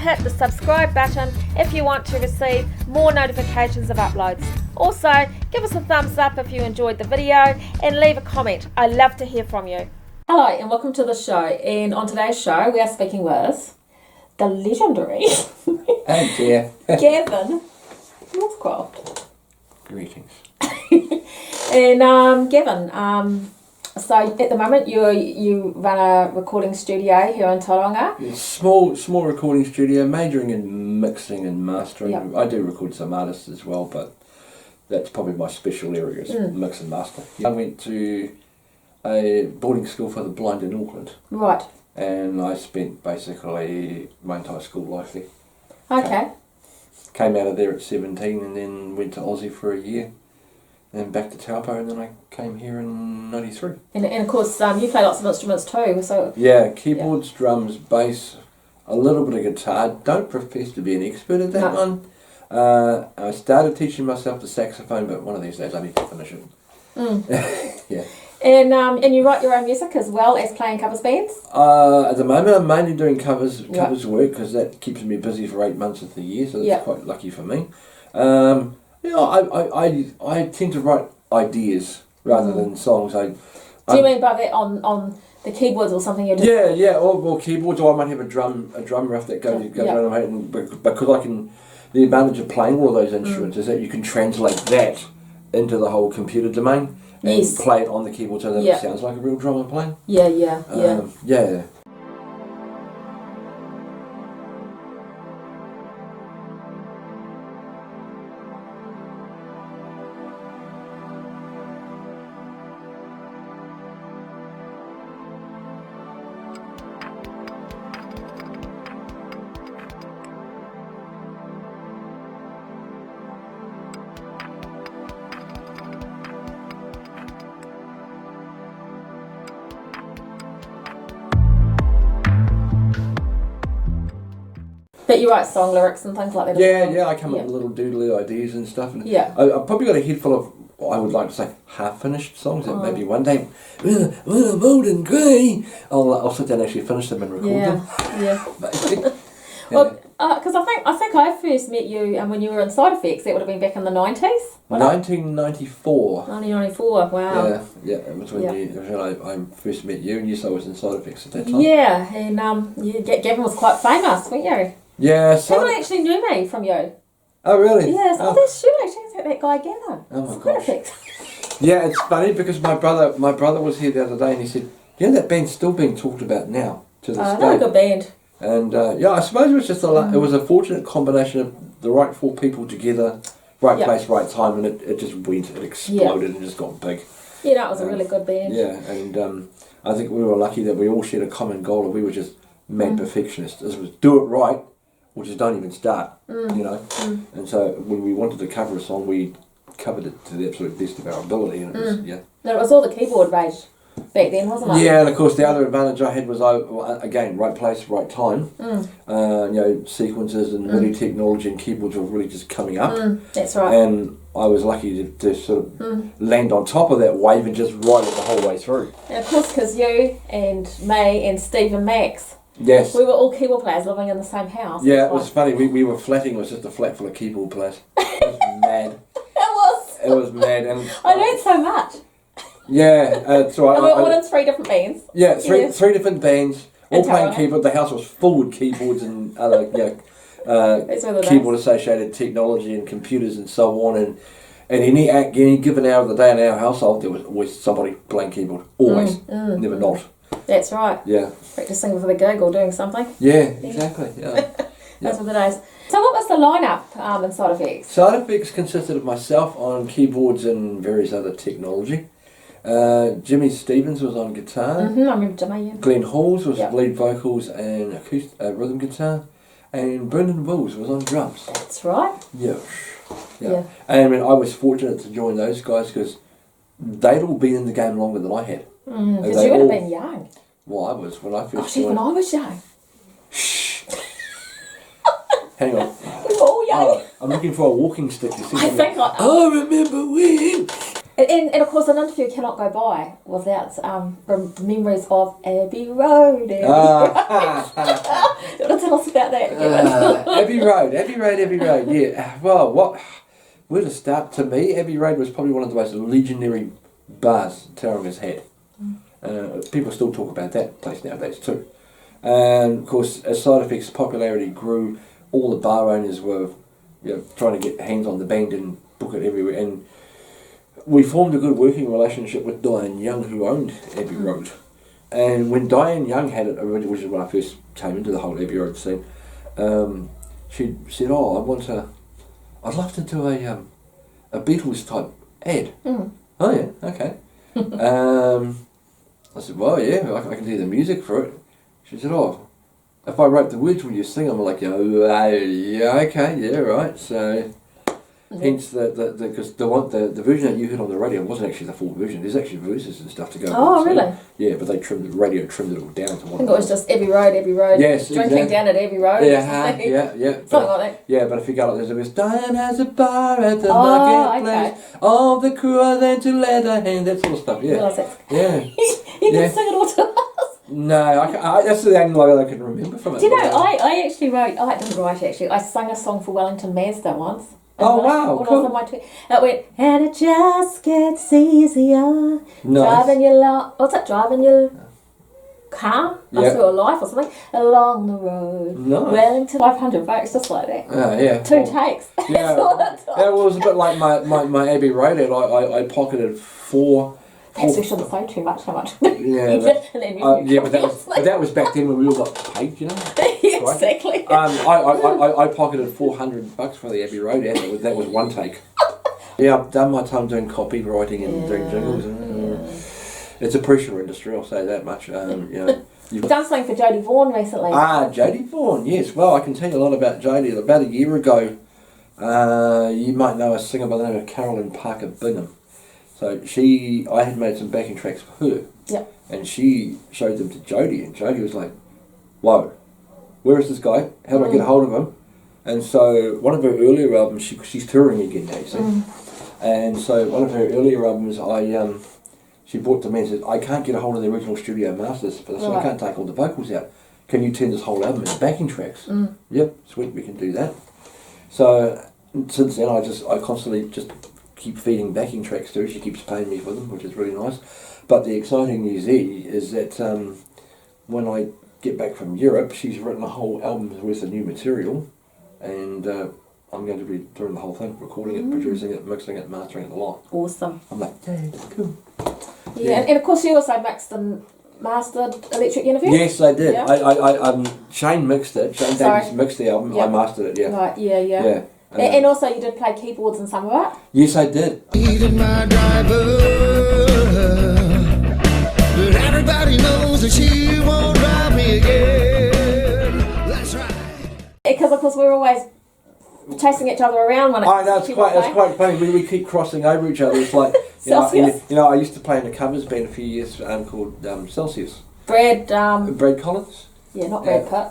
hit the subscribe button if you want to receive more notifications of uploads. Also, give us a thumbs up if you enjoyed the video and leave a comment. I love to hear from you. Hello and welcome to the show. And on today's show, we are speaking with the legendary Gavin Northcroft. Greetings. And Gavin, so at the moment you run a recording studio here in Tauranga. Small recording studio, majoring in mixing and mastering. Yep. I do record some artists as well, but that's probably my special area is mix and master. I went to a boarding school for the blind in Auckland. Right. And I spent basically my entire school life there. Okay. Came out of there at 17 and then went to Aussie for a year. And back to Taupo, and then I came here in 93. And of course, you play lots of instruments too, so... Yeah, keyboards, drums, bass, a little bit of guitar. Don't profess to be an expert at that one. I started teaching myself the saxophone, but one of these days I need to finish it. Yeah. And you write your own music as well as playing covers bands? At the moment I'm mainly doing covers work, because that keeps me busy for 8 months of the year, so that's quite lucky for me. I tend to write ideas rather than songs. Do you mean by that on the keyboards or something? You're just or keyboards, or I might have a drum riff that goes around, and because I can. The advantage of playing all those instruments is that you can translate that into the whole computer domain and play it on the keyboard so that it sounds like a real drummer playing. Yeah. But you write song lyrics and things like that as well? I come up with little doodly ideas and stuff. And I've probably got a head full of, I would like to say, half-finished songs that maybe one day, when I'm old and grey, I'll sit down and actually finish them and record them. Well, because I think I first met you when you were in Side Effects. That would have been back in the 90s? 1994. 1994, wow. Yeah, it was when I first met you, and you saw I was in Side Effects at that time. Yeah, and Gavin was quite famous, weren't you? Yeah, People actually knew me from you. Oh, really? Yes, that's Shirley. She's that guy Gavin. Oh my gosh. Yeah, it's funny because my brother was here the other day and he said, you know that band's still being talked about now to this day. They're a good band. And I suppose it was just it was a fortunate combination of the right four people together, right place, right time, and it just went, it exploded and just got big. Yeah, no, it was a really good band. Yeah, and I think we were lucky that we all shared a common goal, and we were just mad perfectionists. It was do it right, or just don't even start, you know. And so when we wanted to cover a song, we covered it to the absolute best of our ability, and it was, No, it was all the keyboard rage back then, wasn't it? Yeah, and of course the other advantage I had was again, right place, right time. Sequences and MIDI technology and keyboards were really just coming up. That's right. And I was lucky to sort of land on top of that wave and just ride it the whole way through. And of course, because you and May and Steve and Max, yes, we were all keyboard players living in the same house. Yeah, it was funny. We were flatting. It was just a flat full of keyboard players. It was mad. It was mad, and I learned so much. Yeah, so and we were all in 3 different bands. Yeah, three different bands, all playing keyboard. The house was full with keyboards and other keyboard associated technology and computers and so on. And any given hour of the day in our household, there was always somebody playing keyboard. Always, never not. That's right. Yeah. Practicing for the gig or doing something. Yeah, exactly. Yeah. Those were the days. So what was the lineup in Side Effects? Side Effects consisted of myself on keyboards and various other technology. Jimmy Stevens was on guitar. I remember Jimmy, yeah. Glenn Halls was lead vocals and rhythm guitar. And Brendan Wills was on drums. That's right. Yeah. And I mean, I was fortunate to join those guys because they'd all been in the game longer than I had. Because you would have been young. Well, I was when I first joined. When I was young. Shh. Hang on. We were all young. I'm looking for a walking stick. You see I think I remember when. And of course, an interview cannot go by without memories of Abbey Road. It would got to tell us about that. Abbey Road. Yeah. Well, where to start? To me, Abbey Road was probably one of the most legendary bars Tauranga had. People still talk about that place nowadays too. And of course, as Side Effects' popularity grew, all the bar owners were, trying to get hands on the band and book it everywhere. And we formed a good working relationship with Diane Young, who owned Abbey Road. And when Diane Young had it, which is when I first came into the whole Abbey Road scene, she said, I'd love to do a Beatles type ad. Oh yeah, okay. I said, well, yeah, I can do the music for it. She said, if I wrote the words, will you sing them? I'm like, yeah, okay, yeah, right. So, hence because the version that you heard on the radio wasn't actually the full version. There's actually verses and stuff to go. Oh, really? Yeah, but the radio trimmed it all down to one. I think it was just Abbey Road. Yes, drinking down at Abbey Road. Yeah, something like that. Yeah, but if you go like this, it was Diane has a bar at the marketplace. Okay. All the crew are there to lend a hand. That sort of stuff. Yeah, yeah. You can sing it all to us. No, that's the only line I can remember from it. Do you know, I actually wrote, I didn't write actually, I sang a song for Wellington Mazda once. Oh wow, when cool. I was on my it went, and it just gets easier. Nice. Driving your car, through a life or something, along the road. Nice. Wellington, $500, just like that. Yeah. 2 takes. Yeah, it was a bit like my Abbey Road ad. I pocketed 4. Perhaps we shouldn't say too much, how much. Yeah, but that was back then when we all got paid, you know. Exactly. I pocketed $400 for the Abbey Road ad. That was 1 take. Yeah, I've done my time doing copywriting and doing jingles. It's a pressure industry, I'll say that much. You've done something for Jodie Vaughan recently. Jodie Vaughan, yes. Well, I can tell you a lot about Jodie. About a year ago, you might know a singer by the name of Carolyn Parker Bingham. So I had made some backing tracks for her. Yeah. And she showed them to Jodie, and Jodie was like, whoa, where is this guy? How do I get a hold of him? And so one of her earlier albums, she's touring again now, you see. And so one of her earlier albums, she brought to me and said, I can't get a hold of the original studio masters for this, so I can't take all the vocals out. Can you turn this whole album into backing tracks? Yep, sweet, we can do that. So since then, I constantly just keep feeding backing tracks to her. She keeps paying me for them, which is really nice. But the exciting news is that when I get back from Europe, she's written a whole album's worth of new material, and I'm going to be doing the whole thing, recording it, producing it, mixing it, mastering it, the lot. Awesome. I'm like, yeah, cool. Yeah, and of course you also mixed and mastered Electric Universe? Yes, I did. Yeah. Shane mixed it. Shane Davies mixed the album. I mastered it. Yeah. Right. Yeah. And also you did play keyboards and some of it? Yes, I did. My driver, but everybody knows that she won't drive me again. That's right. Because of course we're always chasing each other around when I know, it's quite funny. We keep crossing over each other. It's like, I used to play in a covers band a few years called Celsius. Brad Collins? Yeah, not Brad Pitt.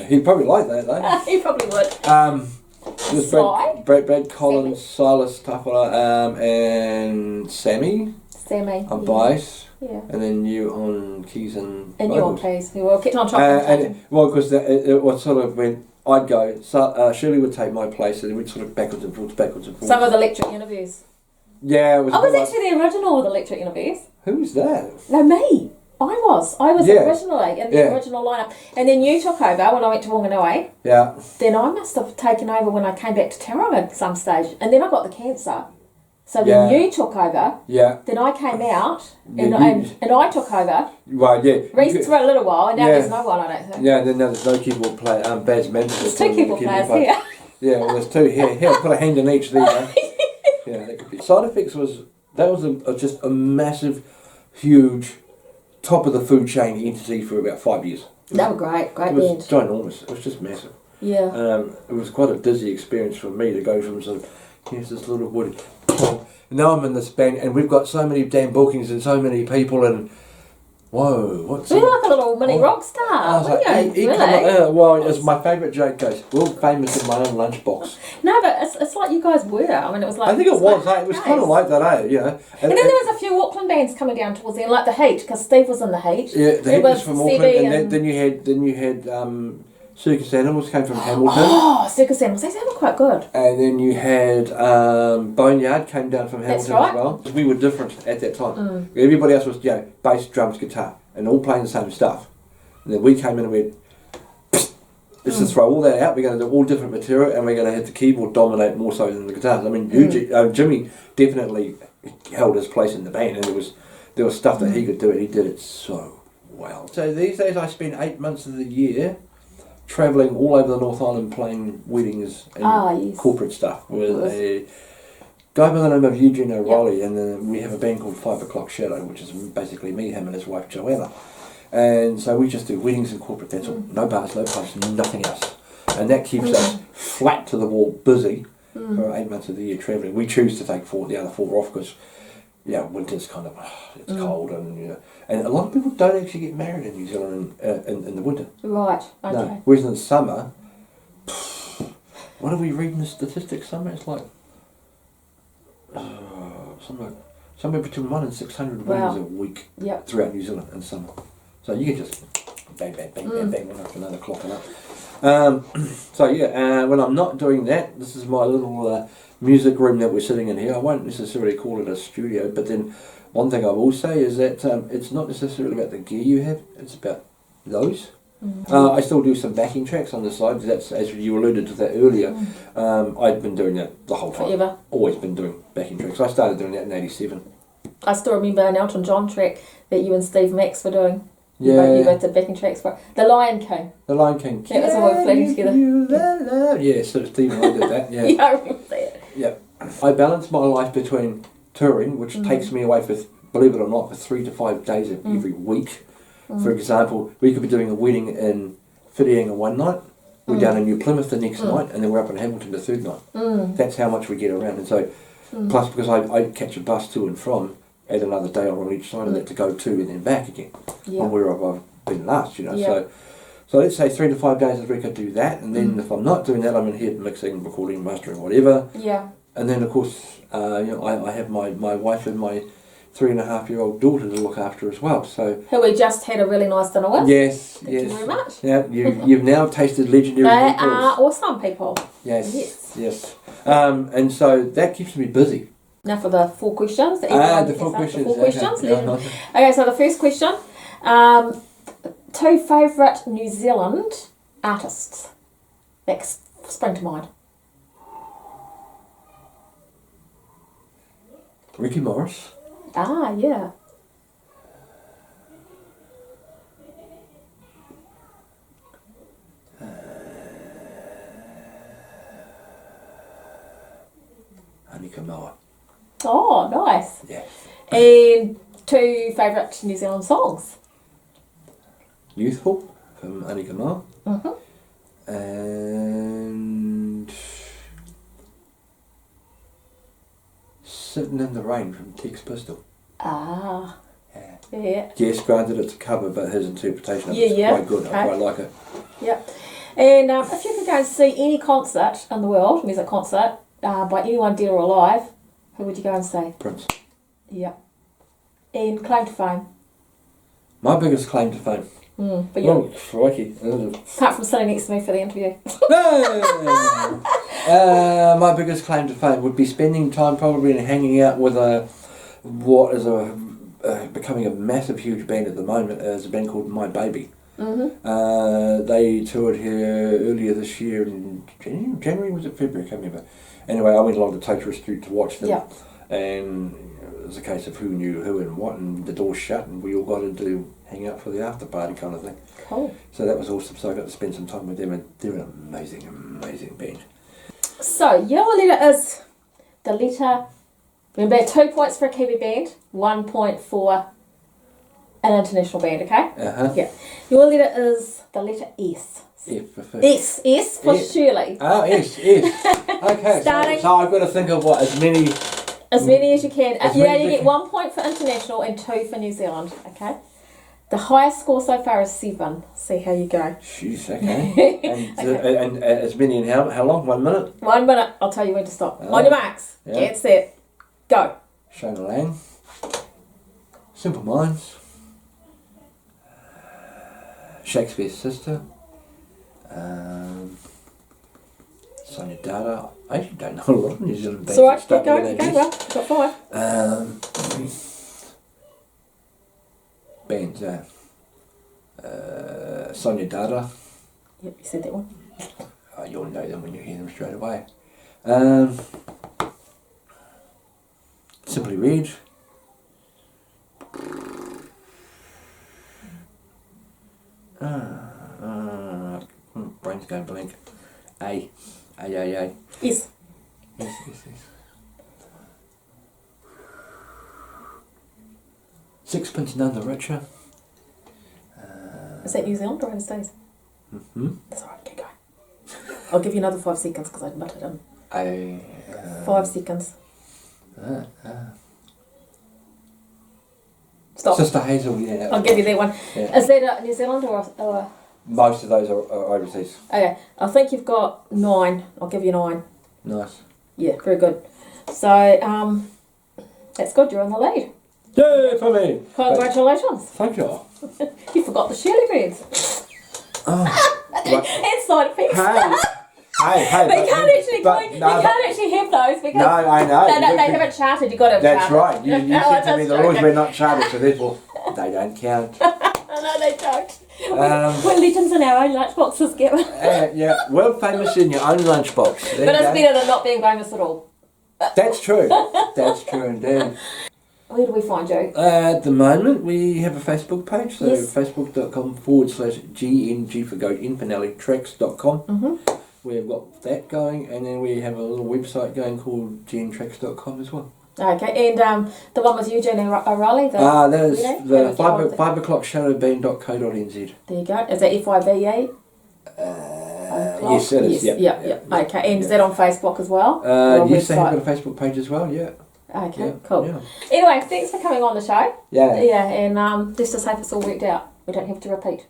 He'd probably like that though. He probably would. There's Brad Collins, Silas Tafara, and Sammy. On bass. Yeah. And then you on keys and you on keys. Well, kept on chopping. Because it was sort of when I'd go, Shirley would take my place, and we'd sort of backwards and forwards. Some of the Electric Universe. Yeah, it was. I was actually the original with Electric Universe. Who was that? No, me. I was originally in the original lineup, and then you took over when I went to Wanganui. Yeah. Then I must have taken over when I came back to Tauranga at some stage, and then I got the cancer. So then you took over. Yeah. Then I came out, and I took over. Well, yeah. Reese for a little while, and now there's no one. I don't think. Yeah. Then there's no keyboard player. Bad's mentioned. There's 2 keyboard players here. Yeah. Well, there's 2 here. Here, put a hand in each. There. Yeah, that could be. Side Effects was just a massive, huge, top of the food chain entity for about 5 years. That was great It was ginormous. It was just massive. Yeah. It was quite a dizzy experience for me to go from sort of, here's this little wood, and now I'm in this band, and we've got so many damn bookings and so many people, and Whoa, what's You're like a little mini rock star. I was like, really? well, it's my favourite joke goes, world famous in my own lunchbox. No, but it's like you guys were. I mean, it was like... I think it was, it was kind of like that, And then there was a few Auckland bands coming down towards the end, like The Heat, because Steve was in The Heat. Yeah, The Heat was from Auckland, and then you had Circus Animals came from Hamilton. Oh, Circus Animals, they were quite good. And then you had Boneyard came down from Hamilton right. as well. We were different at that time. Everybody else was, bass, drums, guitar, and all playing the same stuff. And then we came in and went, let's just throw all that out. We're going to do all different material, and we're going to have the keyboard dominate more so than the guitars. I mean, Jimmy definitely held his place in the band, and there was stuff that he could do, and he did it so well. So these days, I spend 8 months of the year travelling all over the North Island playing weddings and corporate stuff with a guy by the name of Eugene O'Reilly, and then we have a band called 5 O'Clock Shadow, which is basically me, him and his wife Joanna. And so we just do weddings and corporate, that's all. No bars, no pubs, nothing else. And that keeps us flat to the wall, busy for 8 months of the year travelling. We choose to take the other 4 off because winter's kind of, it's cold, and and a lot of people don't actually get married in New Zealand in the winter. Right, okay. No, whereas in the summer, what are we reading the statistics? Somewhere it's like somewhere between 1 and 600 weddings a week throughout New Zealand in summer. So you can just bang, bang, bang, bang, bang, one after another, clocking up. When I'm not doing that, this is my little music room that we're sitting in here. I won't necessarily call it a studio, but then one thing I will say is that it's not necessarily about the gear you have, it's about those. I still do some backing tracks on the side. That's, as you alluded to that earlier, I've been doing that the whole time. Forever. Always been doing backing tracks. I started doing that in '87. I still remember an Elton John track that you and Steve Max were doing. You both did backing tracks for it. The Lion King. The Lion King. That was all floating together. Yeah, so Steve and I did that. Yeah. Yeah, I remember that. Yeah. I balance my life between touring, which takes me away for, believe it or not, for 3 to 5 days of every week. For example, we could be doing a wedding in Whitianga one night, we're down in New Plymouth the next night, and then we're up in Hamilton the third night. That's how much we get around. And so, plus because I catch a bus to and from, add another day on each side of that to go to and then back again, on where I've been last, So let's say 3 to 5 days a week I do that, and then if I'm not doing that, I'm in here mixing, recording, mastering, whatever. Yeah. And then of course, I have my wife and my 3.5-year-old daughter to look after as well. So who we just had a really nice dinner with. Yes, Thank you very much. Yeah, you've now tasted legendary They meatballs. are awesome people. Yes. And so that keeps me busy. Now for the 4 questions. The 4 questions. Okay, so the first question. 2 favourite New Zealand artists that spring to mind. Ricky Morris. Ah, yeah. Anika Moa. Oh, nice. Yes. And 2 favourite New Zealand songs. Youthful from Anika Moa. And Sitting in the Rain from Tex Pistol. Ah. Yeah. Yes, granted it's a cover, but his interpretation of it is quite good. I quite like it. Yeah. And if you could go and see any concert in the world, music concert, by anyone dead or alive, who would you go and see? Prince. Yeah. And claim to fame. My biggest claim to fame. But you. Oh, crikey. Apart from sitting next to me for the interview. My biggest claim to fame would be spending time probably and hanging out with what is becoming a massive, huge band at the moment. Is a band called My Baby. They toured here earlier this year in January, was it February? I can't remember. Anyway, I went along to Taylor Street to watch them. And it was a case of who knew who and what, and the doors shut, and we all got into hang out for the after party kind of thing. Cool. So that was awesome. So I got to spend some time with them, and they're an amazing, amazing band. So your letter is the letter. Remember, 2 points for a Kiwi band, 1 point for an international band. Okay. Yeah. Your letter is the letter S. F for fish. S for Shirley. Oh, S. Okay. So I've got to think of what as many as you can. You get 1 point for international and 2 for New Zealand. Okay. The highest score so far is 7. See how you go. Jeez, okay. And as many in how long? 1 minute? 1 minute. I'll tell you when to stop. Oh. On your marks. Yeah. Get set. Go. Shona Lang. Simple Minds. Shakespeare's Sister. Sonia Data. I actually don't know a lot of New Zealand bands. It's alright. that Keep start going. with Keep that going. Well, you've got 5. bands. Sonia Data. Yep, you said that one. Oh, you'll know them when you hear them straight away. Simply Red. Brain's going blank. A. Yes. Yes. Sixpence None the Richer. Is that New Zealand or overseas? Mm-hmm. That's alright. Keep going. I'll give you another 5 seconds because I muttered in. 5 seconds. Stop. Sister Hazel, yeah. I'll give you that one. Yeah. Is that New Zealand or? Most of those are overseas. Okay, I think you've got 9. I'll give you 9. Nice. Yeah, very good. So, that's good. You're in the lead. Yay for me! Congratulations. Thank you. You forgot the Shirley Ryder. Right. And side effects. Hey, We can't actually have those because No, I know. they haven't charted. You got to have That's charted. right. You No, said to I'm me just the rules joking. were not charted, so therefore they don't count. No, they don't. Um, We're legends in our own lunchboxes, Gavin. Yeah, world famous in your own lunchbox. There But you it's go. better than not being famous at all. That's true. That's true indeed. Where do we find you? At the moment, we have a Facebook page, so Yes. facebook.com/GNG for goat infinallytracks.com. Mm-hmm. We've got that going, and then we have a little website going called gntracks.com as well. Okay, and the one with Eugene O'Reilly? That is yeah? the How do you 5 o'clock shadowbean.co.nz. There you go. Is that FIVE? Yes, it is. Yes. Yeah. Okay, and is that on Facebook as well? Or Yes, they have website? got a Facebook page as well, yeah. Okay, Yeah, cool. yeah. Anyway, thanks for coming on the show. Yeah. Yeah, and just to say it's all worked out. We don't have to repeat.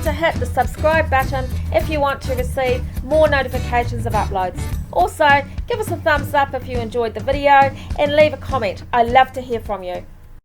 to hit the subscribe button if you want to receive more notifications of uploads. Also, give us a thumbs up if you enjoyed the video and leave a comment. I love to hear from you.